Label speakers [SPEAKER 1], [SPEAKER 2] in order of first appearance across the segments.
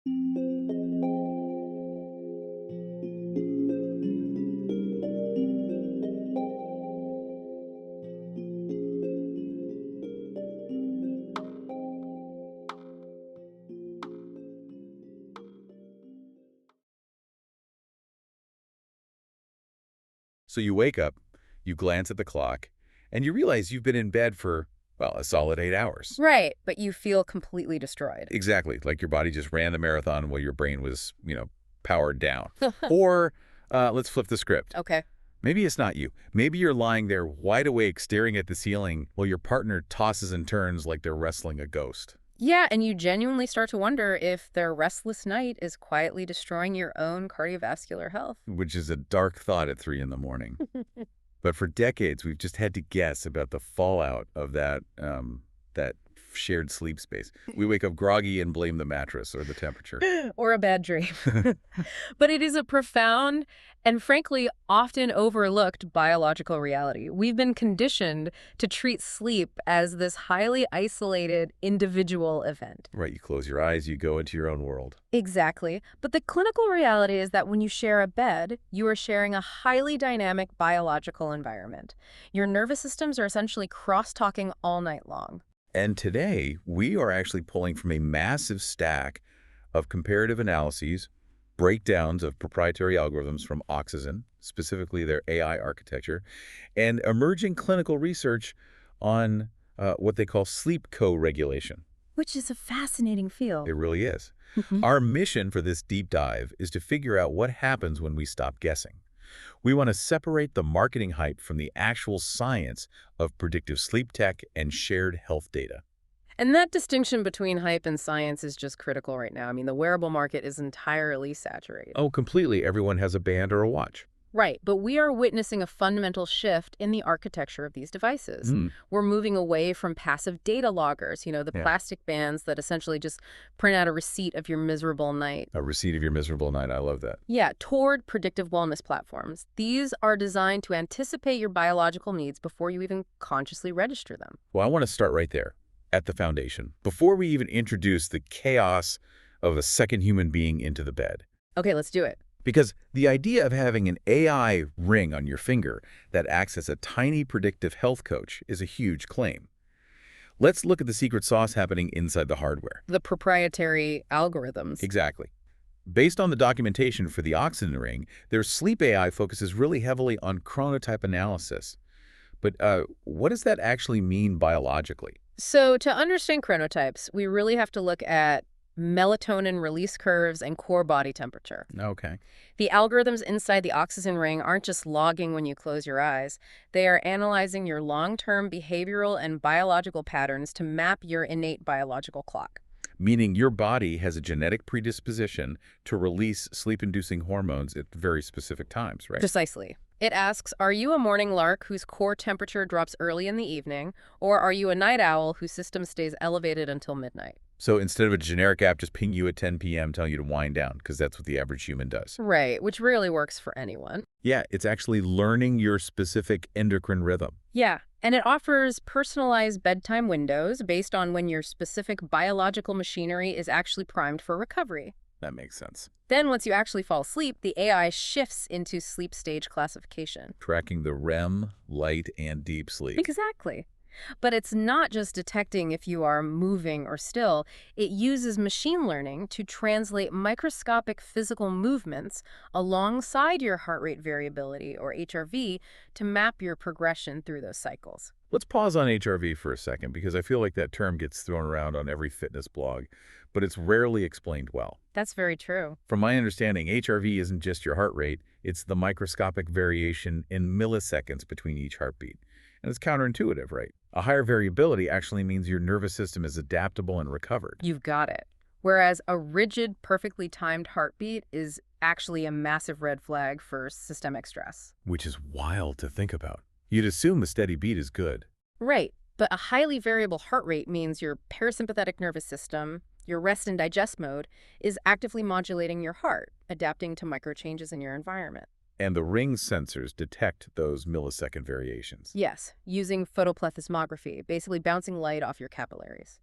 [SPEAKER 1] So you wake up, you glance at the clock, and you realize you've been in bed for, well, a solid 8 hours.
[SPEAKER 2] Right, but you feel completely destroyed.
[SPEAKER 1] Exactly, like your body just ran the marathon while your brain was, powered down. Or let's flip the script.
[SPEAKER 2] Okay.
[SPEAKER 1] Maybe it's not you. Maybe you're lying there wide awake staring at the ceiling while your partner tosses and turns like they're wrestling a ghost.
[SPEAKER 2] Yeah, and you genuinely start to wonder if their restless night is quietly destroying your own cardiovascular health.
[SPEAKER 1] Which is a dark thought at 3 in the morning. But for decades, we've just had to guess about the fallout of that shared sleep space. We wake up groggy and blame the mattress or the temperature.
[SPEAKER 2] Or a bad dream. But it is a profound and frankly often overlooked biological reality. We've been conditioned to treat sleep as this highly isolated individual event.
[SPEAKER 1] Right, you close your eyes, you go into your own world.
[SPEAKER 2] Exactly. But the clinical reality is that when you share a bed, you are sharing a highly dynamic biological environment. Your nervous systems are essentially cross-talking all night long.
[SPEAKER 1] And today, we are actually pulling from a massive stack of comparative analyses, breakdowns of proprietary algorithms from Oxyzen, specifically their AI architecture, and emerging clinical research on what they call sleep co-regulation.
[SPEAKER 2] Which is a fascinating field.
[SPEAKER 1] It really is.
[SPEAKER 2] Mhm.
[SPEAKER 1] Our mission for this deep dive is to figure out what happens when we stop guessing. We want to separate the marketing hype from the actual science of predictive sleep tech and shared health data.
[SPEAKER 2] And that distinction between hype and science is just critical right now. I mean, the wearable market is entirely saturated.
[SPEAKER 1] Oh, completely. Everyone has a band or a watch.
[SPEAKER 2] Right, but we are witnessing a fundamental shift in the architecture of these devices.
[SPEAKER 1] Mm,
[SPEAKER 2] We're moving away from passive data loggers, the
[SPEAKER 1] yeah.
[SPEAKER 2] plastic bands that essentially just print out a receipt of your miserable night.
[SPEAKER 1] A receipt of your miserable night. I love that.
[SPEAKER 2] Yeah, toward predictive wellness platforms. These are designed to anticipate your biological needs before you even consciously register them.
[SPEAKER 1] Well, I want to start right there, at the foundation, before we even introduce the chaos of a second human being into the bed.
[SPEAKER 2] Okay, let's do it.
[SPEAKER 1] Because the idea of having an AI ring on your finger that acts as a tiny predictive health coach is a huge claim. Let's look at the secret sauce happening inside the hardware.
[SPEAKER 2] The proprietary algorithms.
[SPEAKER 1] Exactly. Based on the documentation for the Oxygen ring, their sleep AI focuses really heavily on chronotype analysis. But what does that actually mean biologically?
[SPEAKER 2] So to understand chronotypes, we really have to look at melatonin release curves and core body temperature.
[SPEAKER 1] Okay.
[SPEAKER 2] The algorithms inside the Oxygen ring aren't just logging when you close your eyes. They are analyzing your long-term behavioral and biological patterns to map your innate biological clock.
[SPEAKER 1] Meaning your body has a genetic predisposition to release sleep-inducing hormones at very specific times, right?
[SPEAKER 2] Precisely. It asks, are you a morning lark whose core temperature drops early in the evening, or are you a night owl whose system stays elevated until midnight?
[SPEAKER 1] So instead of a generic app just ping you at 10 p.m. telling you to wind down, because that's what the average human does.
[SPEAKER 2] Right, which rarely works for anyone.
[SPEAKER 1] Yeah, it's actually learning your specific endocrine rhythm.
[SPEAKER 2] Yeah, and it offers personalized bedtime windows based on when your specific biological machinery is actually primed for recovery.
[SPEAKER 1] That makes sense.
[SPEAKER 2] Then once you actually fall asleep, the AI shifts into sleep stage classification.
[SPEAKER 1] Tracking the REM, light, and deep sleep.
[SPEAKER 2] Exactly. But it's not just detecting if you are moving or still. It uses machine learning to translate microscopic physical movements alongside your heart rate variability, or HRV, to map your progression through those cycles.
[SPEAKER 1] Let's pause on HRV for a second, because I feel like that term gets thrown around on every fitness blog, but it's rarely explained well.
[SPEAKER 2] That's very true.
[SPEAKER 1] From my understanding, HRV isn't just your heart rate, it's the microscopic variation in milliseconds between each heartbeat. And it's counterintuitive, right? A higher variability actually means your nervous system is adaptable and recovered.
[SPEAKER 2] You've got it. Whereas a rigid, perfectly timed heartbeat is actually a massive red flag for systemic stress.
[SPEAKER 1] Which is wild to think about. You'd assume a steady beat is good.
[SPEAKER 2] Right, but a highly variable heart rate means your parasympathetic nervous system, your rest and digest mode, is actively modulating your heart, adapting to micro changes in your environment.
[SPEAKER 1] And the ring sensors detect those millisecond variations.
[SPEAKER 2] Yes, using photoplethysmography, basically bouncing light off your capillaries.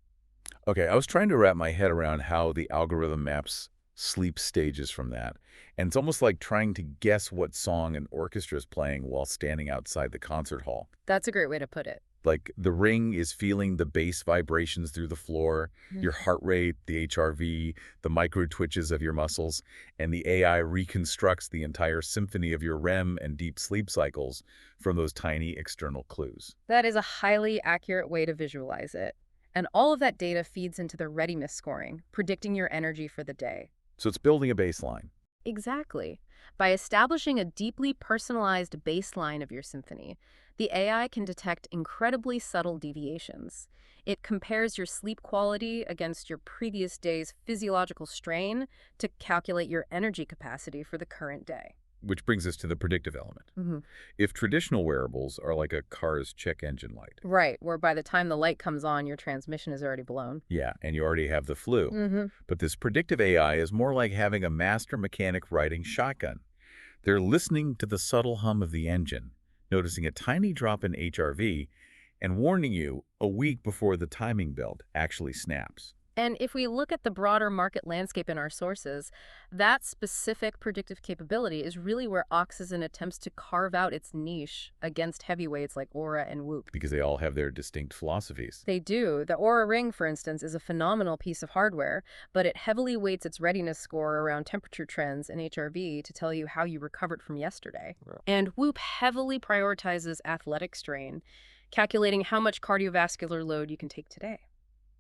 [SPEAKER 1] Okay, I was trying to wrap my head around how the algorithm maps sleep stages from that. And it's almost like trying to guess what song an orchestra is playing while standing outside the concert hall.
[SPEAKER 2] That's a great way to put it.
[SPEAKER 1] Like the ring is feeling the bass vibrations through the floor,
[SPEAKER 2] Mm.
[SPEAKER 1] your heart rate, the HRV, the micro twitches of your muscles, and the AI reconstructs the entire symphony of your REM and deep sleep cycles from those tiny external clues.
[SPEAKER 2] That is a highly accurate way to visualize it. And all of that data feeds into the readiness scoring, predicting your energy for the day.
[SPEAKER 1] So it's building a baseline.
[SPEAKER 2] Exactly. By establishing a deeply personalized baseline of your symphony, the AI can detect incredibly subtle deviations. It compares your sleep quality against your previous day's physiological strain to calculate your energy capacity for the current day.
[SPEAKER 1] Which brings us to the predictive element.
[SPEAKER 2] Hmm.
[SPEAKER 1] If traditional wearables are like a car's check engine light,
[SPEAKER 2] Right, where by the time the light comes on, your transmission is already blown.
[SPEAKER 1] yeah, and you already have the flu.
[SPEAKER 2] Hmm.
[SPEAKER 1] But this predictive AI is more like having a master mechanic riding shotgun. They're listening to the subtle hum of the engine, noticing a tiny drop in HRV, and warning you a week before the timing belt actually snaps.
[SPEAKER 2] And if we look at the broader market landscape in our sources, that specific predictive capability is really where Oxyzen attempts to carve out its niche against heavyweights like Aura and Whoop.
[SPEAKER 1] Because they all have their distinct philosophies.
[SPEAKER 2] They do. The Aura Ring, for instance, is a phenomenal piece of hardware, but it heavily weights its readiness score around temperature trends and HRV to tell you how you recovered from yesterday.
[SPEAKER 1] Yeah.
[SPEAKER 2] And Whoop heavily prioritizes athletic strain, calculating how much cardiovascular load you can take today.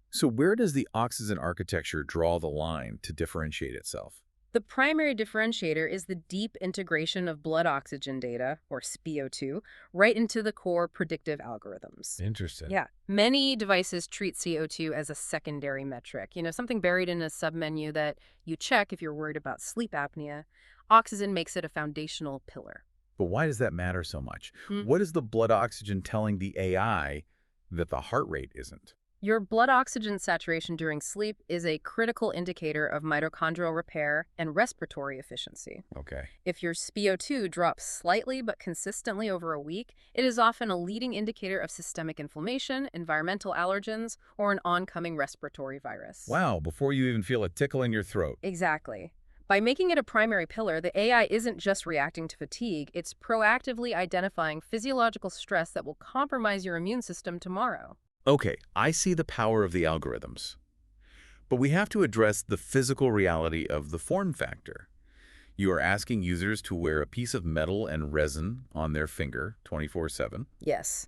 [SPEAKER 1] So where does the Oxygen architecture draw the line to differentiate itself?
[SPEAKER 2] The primary differentiator is the deep integration of blood oxygen data, or SpO2, right into the core predictive algorithms.
[SPEAKER 1] Interesting.
[SPEAKER 2] Yeah, many devices treat CO2 as a secondary metric, something buried in a submenu that you check if you're worried about sleep apnea. Oxygen makes it a foundational pillar.
[SPEAKER 1] But why does that matter so much?
[SPEAKER 2] Hmm.
[SPEAKER 1] What is the blood oxygen telling the AI that the heart rate isn't?
[SPEAKER 2] Your blood oxygen saturation during sleep is a critical indicator of mitochondrial repair and respiratory efficiency.
[SPEAKER 1] Okay.
[SPEAKER 2] If your SpO2 drops slightly but consistently over a week, it is often a leading indicator of systemic inflammation, environmental allergens, or an oncoming respiratory virus.
[SPEAKER 1] Wow, before you even feel a tickle in your throat.
[SPEAKER 2] Exactly. By making it a primary pillar, the AI isn't just reacting to fatigue, it's proactively identifying physiological stress that will compromise your immune system tomorrow.
[SPEAKER 1] Okay, I see the power of the algorithms. But we have to address the physical reality of the form factor. You are asking users to wear a piece of metal and resin on their finger 24/7.
[SPEAKER 2] Yes.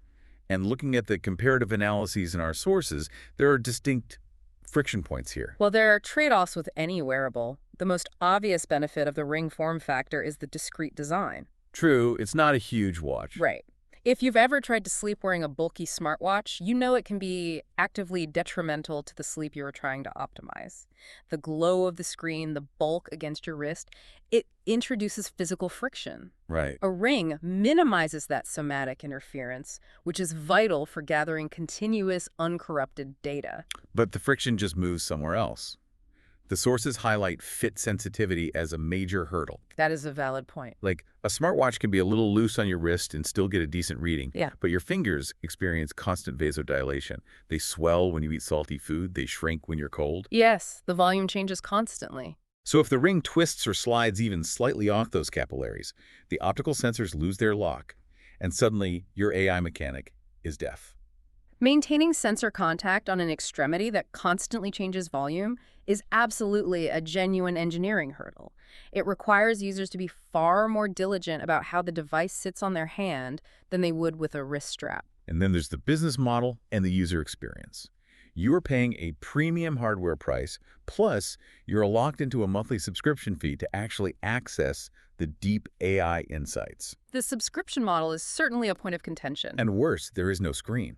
[SPEAKER 1] And looking at the comparative analyses in our sources, there are distinct friction points here.
[SPEAKER 2] Well, there are trade-offs with any wearable. The most obvious benefit of the ring form factor is the discrete design.
[SPEAKER 1] True, it's not a huge watch.
[SPEAKER 2] Right. If you've ever tried to sleep wearing a bulky smartwatch, you know it can be actively detrimental to the sleep you are trying to optimize. The glow of the screen, the bulk against your wrist, it introduces physical friction.
[SPEAKER 1] Right.
[SPEAKER 2] A ring minimizes that somatic interference, which is vital for gathering continuous, uncorrupted data.
[SPEAKER 1] But the friction just moves somewhere else. The sources highlight fit sensitivity as a major hurdle.
[SPEAKER 2] That is a valid point.
[SPEAKER 1] Like, a smartwatch can be a little loose on your wrist and still get a decent reading.
[SPEAKER 2] Yeah.
[SPEAKER 1] But your fingers experience constant vasodilation. They swell when you eat salty food. They shrink when you're cold.
[SPEAKER 2] Yes, the volume changes constantly.
[SPEAKER 1] So if the ring twists or slides even slightly off those capillaries, the optical sensors lose their lock, and suddenly your AI mechanic is deaf.
[SPEAKER 2] Maintaining sensor contact on an extremity that constantly changes volume is absolutely a genuine engineering hurdle. It requires users to be far more diligent about how the device sits on their hand than they would with a wrist strap.
[SPEAKER 1] And then there's the business model and the user experience. You are paying a premium hardware price, plus you're locked into a monthly subscription fee to actually access the deep AI insights.
[SPEAKER 2] The subscription model is certainly a point of contention.
[SPEAKER 1] And worse, there is no screen.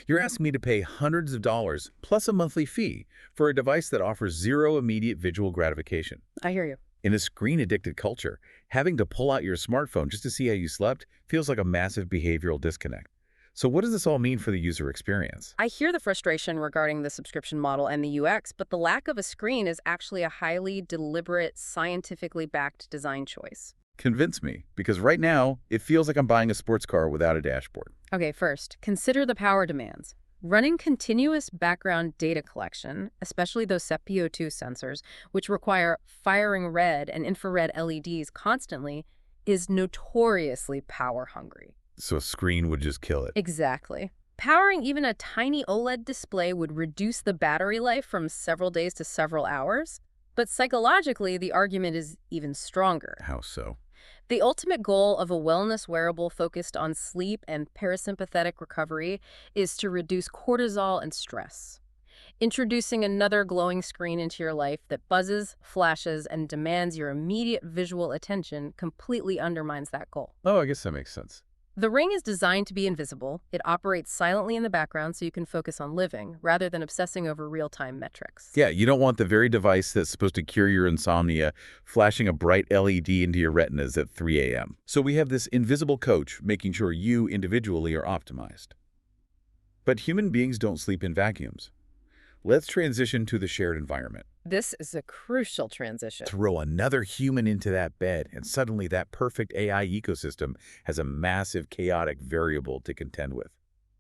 [SPEAKER 1] You're asking me to pay hundreds of dollars plus a monthly fee for a device that offers zero immediate visual gratification.
[SPEAKER 2] I hear you.
[SPEAKER 1] In a screen-addicted culture, having to pull out your smartphone just to see how you slept feels like a massive behavioral disconnect. So what does this all mean for the user experience?
[SPEAKER 2] I hear the frustration regarding the subscription model and the UX, but the lack of a screen is actually a highly deliberate, scientifically backed design choice.
[SPEAKER 1] Convince me, because right now, it feels like I'm buying a sports car without a dashboard.
[SPEAKER 2] Okay, first, consider the power demands. Running continuous background data collection, especially those SEPPO2 sensors, which require firing red and infrared LEDs constantly, is notoriously power hungry.
[SPEAKER 1] So a screen would just kill it.
[SPEAKER 2] Exactly. Powering even a tiny OLED display would reduce the battery life from several days to several hours. But psychologically, the argument is even stronger.
[SPEAKER 1] How so?
[SPEAKER 2] The ultimate goal of a wellness wearable focused on sleep and parasympathetic recovery is to reduce cortisol and stress. Introducing another glowing screen into your life that buzzes, flashes, and demands your immediate visual attention completely undermines that goal.
[SPEAKER 1] Oh, I guess that makes sense.
[SPEAKER 2] The ring is designed to be invisible. It operates silently in the background so you can focus on living rather than obsessing over real-time metrics.
[SPEAKER 1] Yeah, you don't want the very device that's supposed to cure your insomnia flashing a bright LED into your retinas at 3 a.m. So we have this invisible coach making sure you individually are optimized. But human beings don't sleep in vacuums. Let's transition to the shared environment.
[SPEAKER 2] This is a crucial transition.
[SPEAKER 1] Throw another human into that bed, and suddenly that perfect AI ecosystem has a massive chaotic variable to contend with.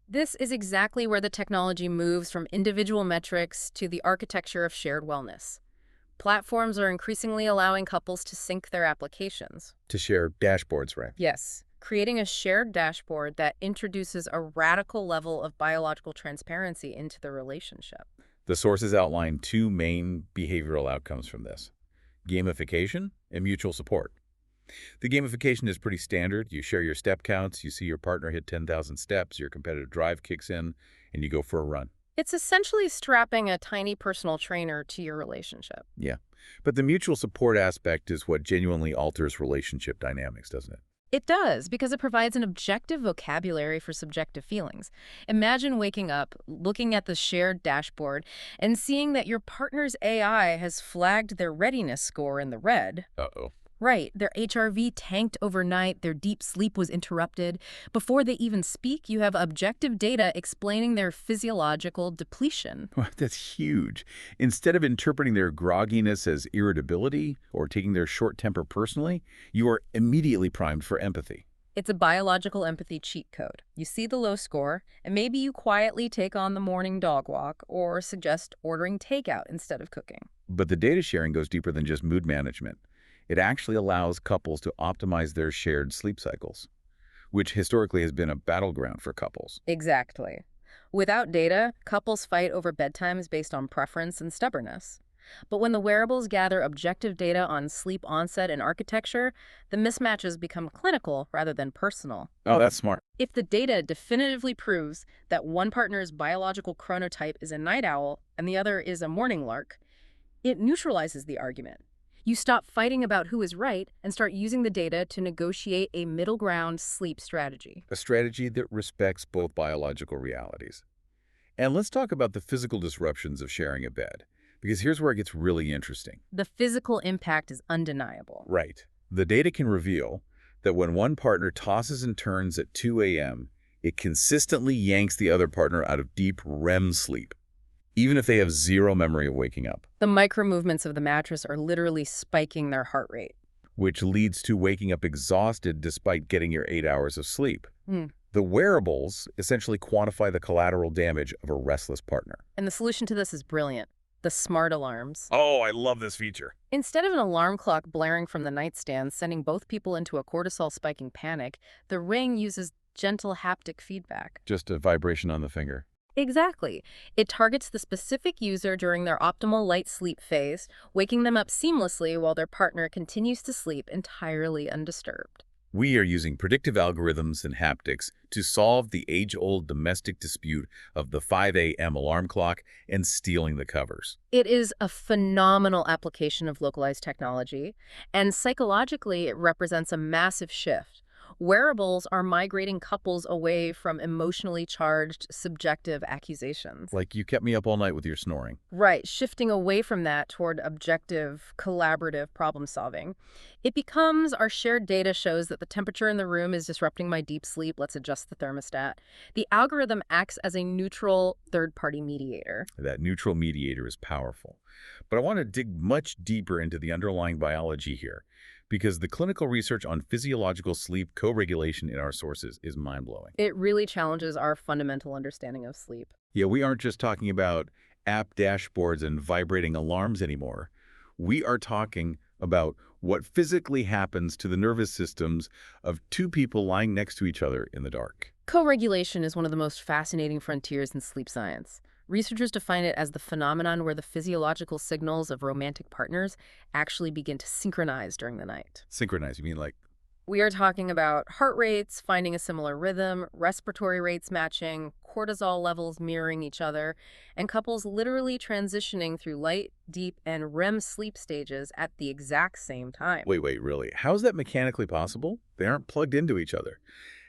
[SPEAKER 2] This is exactly where the technology moves from individual metrics to the architecture of shared wellness. Platforms are increasingly allowing couples to sync their applications.
[SPEAKER 1] To share dashboards, right?
[SPEAKER 2] Yes, creating a shared dashboard that introduces a radical level of biological transparency into the relationship.
[SPEAKER 1] The sources outline two main behavioral outcomes from this: gamification and mutual support. The gamification is pretty standard. You share your step counts, you see your partner hit 10,000 steps, your competitive drive kicks in, and you go for a run.
[SPEAKER 2] It's essentially strapping a tiny personal trainer to your relationship.
[SPEAKER 1] Yeah. But the mutual support aspect is what genuinely alters relationship dynamics, doesn't it?
[SPEAKER 2] It does, because it provides an objective vocabulary for subjective feelings. Imagine waking up, looking at the shared dashboard, and seeing that your partner's AI has flagged their readiness score in the red.
[SPEAKER 1] Uh-oh.
[SPEAKER 2] Right, their HRV tanked overnight, their deep sleep was interrupted. Before they even speak, you have objective data explaining their physiological depletion.
[SPEAKER 1] That's huge. Instead of interpreting their grogginess as irritability or taking their short temper personally, you are immediately primed for empathy.
[SPEAKER 2] It's a biological empathy cheat code. You see the low score, and maybe you quietly take on the morning dog walk or suggest ordering takeout instead of cooking.
[SPEAKER 1] But the data sharing goes deeper than just mood management. It actually allows couples to optimize their shared sleep cycles, which historically has been a battleground for couples.
[SPEAKER 2] Exactly. Without data, couples fight over bedtimes based on preference and stubbornness. But when the wearables gather objective data on sleep onset and architecture, the mismatches become clinical rather than personal.
[SPEAKER 1] Oh, that's smart.
[SPEAKER 2] If the data definitively proves that one partner's biological chronotype is a night owl and the other is a morning lark, it neutralizes the argument. You stop fighting about who is right and start using the data to negotiate a middle ground sleep strategy.
[SPEAKER 1] A strategy that respects both biological realities. And let's talk about the physical disruptions of sharing a bed, because here's where it gets really interesting.
[SPEAKER 2] The physical impact is undeniable.
[SPEAKER 1] Right. The data can reveal that when one partner tosses and turns at 2 a.m., it consistently yanks the other partner out of deep REM sleep, even if they have zero memory of waking up.
[SPEAKER 2] The micro movements of the mattress are literally spiking their heart rate.
[SPEAKER 1] Which leads to waking up exhausted despite getting your 8 hours of sleep.
[SPEAKER 2] Hmm.
[SPEAKER 1] The wearables essentially quantify the collateral damage of a restless partner.
[SPEAKER 2] And the solution to this is brilliant. The smart alarms.
[SPEAKER 1] Oh, I love this feature.
[SPEAKER 2] Instead of an alarm clock blaring from the nightstand, sending both people into a cortisol-spiking panic, the ring uses gentle haptic feedback.
[SPEAKER 1] Just a vibration on the finger.
[SPEAKER 2] Exactly. It targets the specific user during their optimal light sleep phase, waking them up seamlessly while their partner continues to sleep entirely undisturbed.
[SPEAKER 1] We are using predictive algorithms and haptics to solve the age-old domestic dispute of the 5 a.m. alarm clock and stealing the covers.
[SPEAKER 2] It is a phenomenal application of localized technology, and psychologically it represents a massive shift. Wearables are migrating couples away from emotionally charged, subjective accusations.
[SPEAKER 1] Like, you kept me up all night with your snoring.
[SPEAKER 2] Right, shifting away from that toward objective, collaborative problem solving. It becomes, our shared data shows that the temperature in the room is disrupting my deep sleep, let's adjust the thermostat. The algorithm acts as a neutral third-party mediator.
[SPEAKER 1] That neutral mediator is powerful. But I want to dig much deeper into the underlying biology here, because the clinical research on physiological sleep co-regulation in our sources is mind-blowing.
[SPEAKER 2] It really challenges our fundamental understanding of sleep.
[SPEAKER 1] Yeah, we aren't just talking about app dashboards and vibrating alarms anymore. We are talking about what physically happens to the nervous systems of two people lying next to each other in the dark.
[SPEAKER 2] Co-regulation is one of the most fascinating frontiers in sleep science. Researchers define it as the phenomenon where the physiological signals of romantic partners actually begin to synchronize during the night.
[SPEAKER 1] Synchronize, you mean like,
[SPEAKER 2] We are talking about heart rates finding a similar rhythm, respiratory rates matching, cortisol levels mirroring each other, and couples literally transitioning through light, deep, and REM sleep stages at the exact same time.
[SPEAKER 1] wait, really? How's that mechanically possible? They aren't plugged into each other.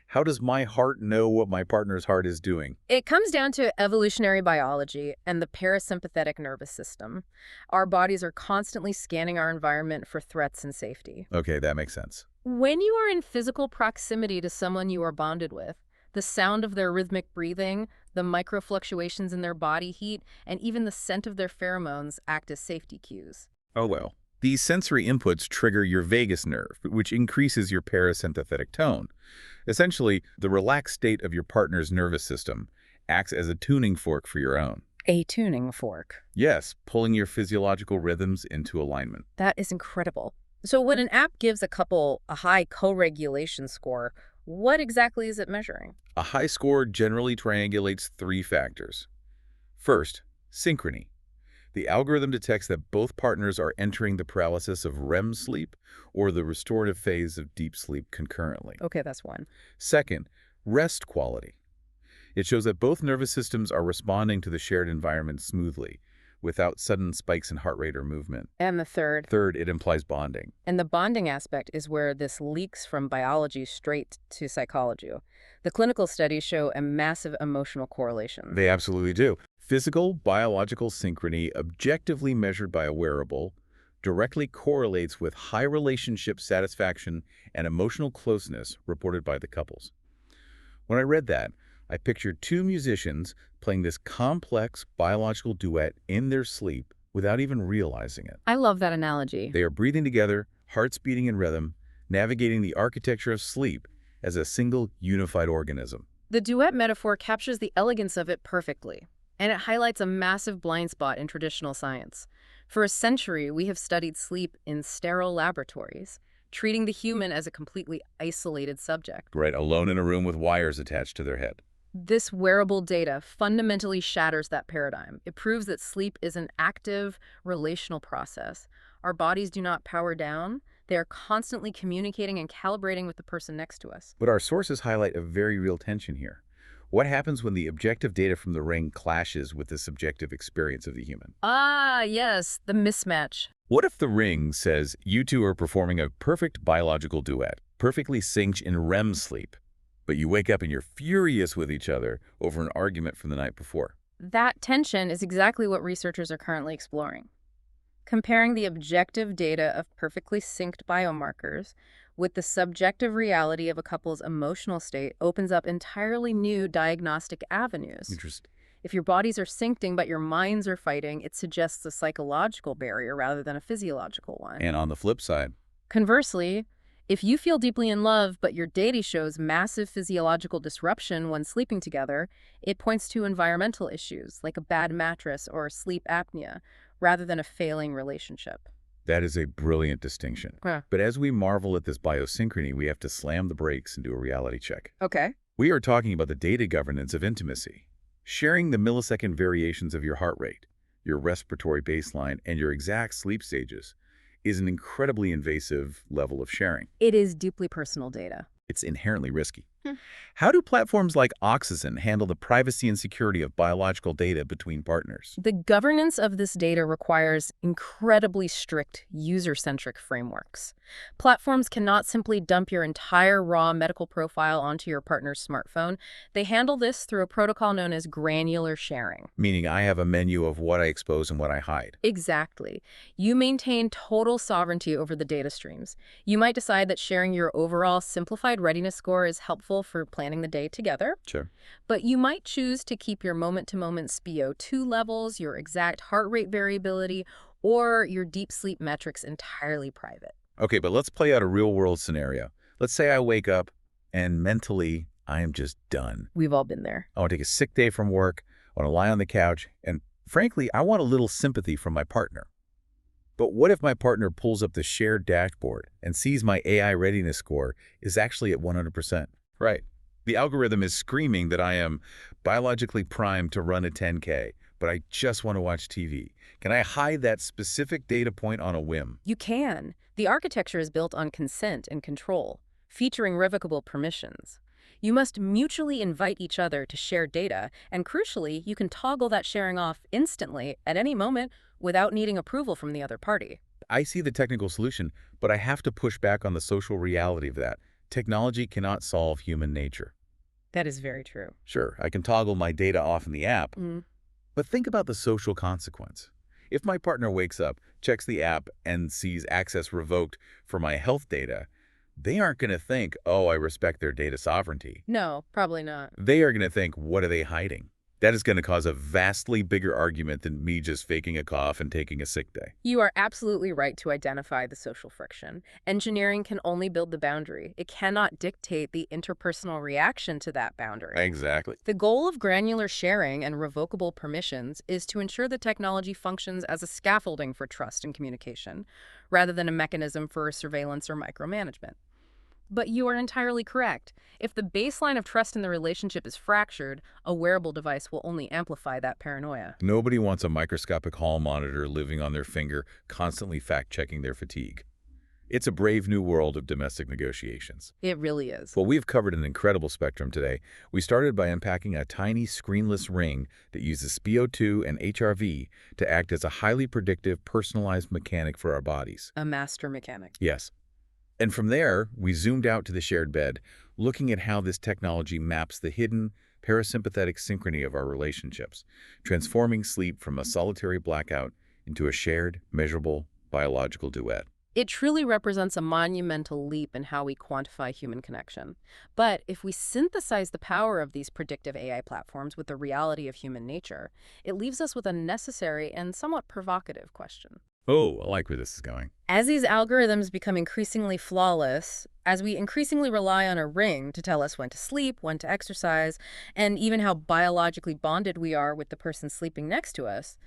[SPEAKER 1] How does my heart know what my partner's heart is doing?
[SPEAKER 2] It comes down to evolutionary biology and the parasympathetic nervous system. Our bodies are constantly scanning our environment for threats and safety.
[SPEAKER 1] Okay, that makes sense.
[SPEAKER 2] When you are in physical proximity to someone you are bonded with, the sound of their rhythmic breathing, the microfluctuations in their body heat, and even the scent of their pheromones act as safety cues.
[SPEAKER 1] Oh well. These sensory inputs trigger your vagus nerve, which increases your parasympathetic tone. Essentially, the relaxed state of your partner's nervous system acts as a tuning fork for your own.
[SPEAKER 2] A tuning fork.
[SPEAKER 1] Yes, pulling your physiological rhythms into alignment.
[SPEAKER 2] That is incredible. So when an app gives a couple a high co-regulation score, what exactly is it measuring?
[SPEAKER 1] A high score generally triangulates three factors. First, synchrony. The algorithm detects that both partners are entering the paralysis of REM sleep or the restorative phase of deep sleep concurrently.
[SPEAKER 2] Okay, that's one.
[SPEAKER 1] Second, rest quality. It shows that both nervous systems are responding to the shared environment smoothly, without sudden spikes in heart rate or movement.
[SPEAKER 2] And the third.
[SPEAKER 1] Third, it implies bonding.
[SPEAKER 2] And the bonding aspect is where this leaks from biology straight to psychology. The clinical studies show a massive emotional correlation.
[SPEAKER 1] They absolutely do. Physical, biological synchrony, objectively measured by a wearable, directly correlates with high relationship satisfaction and emotional closeness reported by the couples. When I read that, I pictured two musicians playing this complex biological duet in their sleep without even realizing it.
[SPEAKER 2] I love that analogy.
[SPEAKER 1] They are breathing together, hearts beating in rhythm, navigating the architecture of sleep as a single unified organism.
[SPEAKER 2] The duet metaphor captures the elegance of it perfectly, and it highlights a massive blind spot in traditional science. For a century, we have studied sleep in sterile laboratories, treating the human as a completely isolated subject.
[SPEAKER 1] Right, alone in a room with wires attached to their head.
[SPEAKER 2] This wearable data fundamentally shatters that paradigm. It proves that sleep is an active, relational process. Our bodies do not power down. They are constantly communicating and calibrating with the person next to us.
[SPEAKER 1] But our sources highlight a very real tension here. What happens when the objective data from the ring clashes with the subjective experience of the human?
[SPEAKER 2] Ah, yes, the mismatch.
[SPEAKER 1] What if the ring says you two are performing a perfect biological duet, perfectly synced in REM sleep, but you wake up and you're furious with each other over an argument from the night before?
[SPEAKER 2] That tension is exactly what researchers are currently exploring. Comparing the objective data of perfectly synced biomarkers with the subjective reality of a couple's emotional state opens up entirely new diagnostic avenues.
[SPEAKER 1] Interesting.
[SPEAKER 2] If your bodies are syncing but your minds are fighting, it suggests a psychological barrier rather than a physiological one.
[SPEAKER 1] And on the flip side,
[SPEAKER 2] Conversely, if you feel deeply in love but your data shows massive physiological disruption when sleeping together, it points to environmental issues like a bad mattress or sleep apnea, rather than a failing relationship.
[SPEAKER 1] that is a brilliant distinction.
[SPEAKER 2] Yeah.
[SPEAKER 1] But as we marvel at this biosynchrony, we have to slam the brakes and do a reality check.
[SPEAKER 2] Okay.
[SPEAKER 1] We are talking about the data governance of intimacy. Sharing the millisecond variations of your heart rate, your respiratory baseline, and your exact sleep stages is an incredibly invasive level of sharing.
[SPEAKER 2] It is deeply personal data.
[SPEAKER 1] It's inherently risky. How do platforms like Oxyzen handle the privacy and security of biological data between partners?
[SPEAKER 2] The governance of this data requires incredibly strict, user-centric frameworks. Platforms cannot simply dump your entire raw medical profile onto your partner's smartphone. They handle this through a protocol known as granular sharing.
[SPEAKER 1] Meaning I have a menu of what I expose and what I hide.
[SPEAKER 2] Exactly. You maintain total sovereignty over the data streams. You might decide that sharing your overall simplified readiness score is helpful for planning the day together,
[SPEAKER 1] Sure.
[SPEAKER 2] but you might choose to keep your moment-to-moment SpO2 levels, your exact heart rate variability, or your deep sleep metrics entirely private.
[SPEAKER 1] Okay, but let's play out a real-world scenario. Let's say I wake up and mentally I am just done.
[SPEAKER 2] We've all been there.
[SPEAKER 1] I want to take a sick day from work, I want to lie on the couch, and frankly, I want a little sympathy from my partner. But what if my partner pulls up the shared dashboard and sees my AI readiness score is actually at 100%? Right. The algorithm is screaming that I am biologically primed to run a 10K, but I just want to watch TV. Can I hide that specific data point on a whim?
[SPEAKER 2] You can. The architecture is built on consent and control, featuring revocable permissions. You must mutually invite each other to share data, and crucially, you can toggle that sharing off instantly at any moment without needing approval from the other party.
[SPEAKER 1] I see the technical solution, but I have to push back on the social reality of that. Technology cannot solve human nature.
[SPEAKER 2] That is very true.
[SPEAKER 1] Sure, I can toggle my data off in the app,
[SPEAKER 2] Mm.
[SPEAKER 1] but think about the social consequence. If my partner wakes up, checks the app, and sees access revoked for my health data, they aren't going to think, oh, I respect their data sovereignty.
[SPEAKER 2] No, probably not.
[SPEAKER 1] They are going to think, what are they hiding? That is going to cause a vastly bigger argument than me just faking a cough and taking a sick day.
[SPEAKER 2] You are absolutely right to identify the social friction. Engineering can only build the boundary. It cannot dictate the interpersonal reaction to that boundary.
[SPEAKER 1] Exactly.
[SPEAKER 2] The goal of granular sharing and revocable permissions is to ensure the technology functions as a scaffolding for trust and communication, rather than a mechanism for surveillance or micromanagement. But you are entirely correct. If the baseline of trust in the relationship is fractured, a wearable device will only amplify that paranoia.
[SPEAKER 1] Nobody wants a microscopic hall monitor living on their finger, constantly fact-checking their fatigue. It's a brave new world of domestic negotiations.
[SPEAKER 2] It really is.
[SPEAKER 1] Well, we've covered an incredible spectrum today. We started by unpacking a tiny screenless ring that uses SpO2 and HRV to act as a highly predictive, personalized mechanic for our bodies.
[SPEAKER 2] A master mechanic.
[SPEAKER 1] Yes. And from there, we zoomed out to the shared bed, looking at how this technology maps the hidden, parasympathetic synchrony of our relationships, transforming sleep from a solitary blackout into a shared, measurable, biological duet.
[SPEAKER 2] It truly represents a monumental leap in how we quantify human connection. But if we synthesize the power of these predictive AI platforms with the reality of human nature, it leaves us with a necessary and somewhat provocative question.
[SPEAKER 1] Oh, I like where this is going.
[SPEAKER 2] As these algorithms become increasingly flawless, as we increasingly rely on a ring to tell us when to sleep, when to exercise, and even how biologically bonded we are with the person sleeping next to us,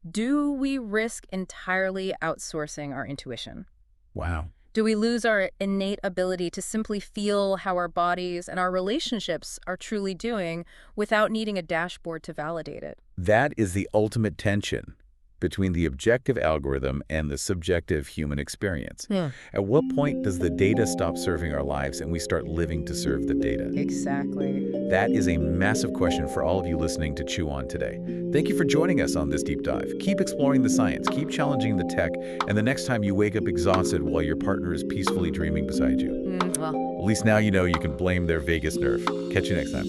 [SPEAKER 2] do we risk entirely outsourcing our intuition?
[SPEAKER 1] Wow.
[SPEAKER 2] Do we lose our innate ability to simply feel how our bodies and our relationships are truly doing without needing a dashboard to validate it?
[SPEAKER 1] That is the ultimate tension between the objective algorithm and the subjective human experience.
[SPEAKER 2] Yeah.
[SPEAKER 1] At what point does the data stop serving our lives and we start living to serve the data?
[SPEAKER 2] Exactly.
[SPEAKER 1] That is a massive question for all of you listening to Chew On today. Thank you for joining us on this deep dive. Keep exploring the science, keep challenging the tech, and the next time you wake up exhausted while your partner is peacefully dreaming beside you,
[SPEAKER 2] Well.
[SPEAKER 1] at least now you know you can blame their vagus nerve. Catch you next time.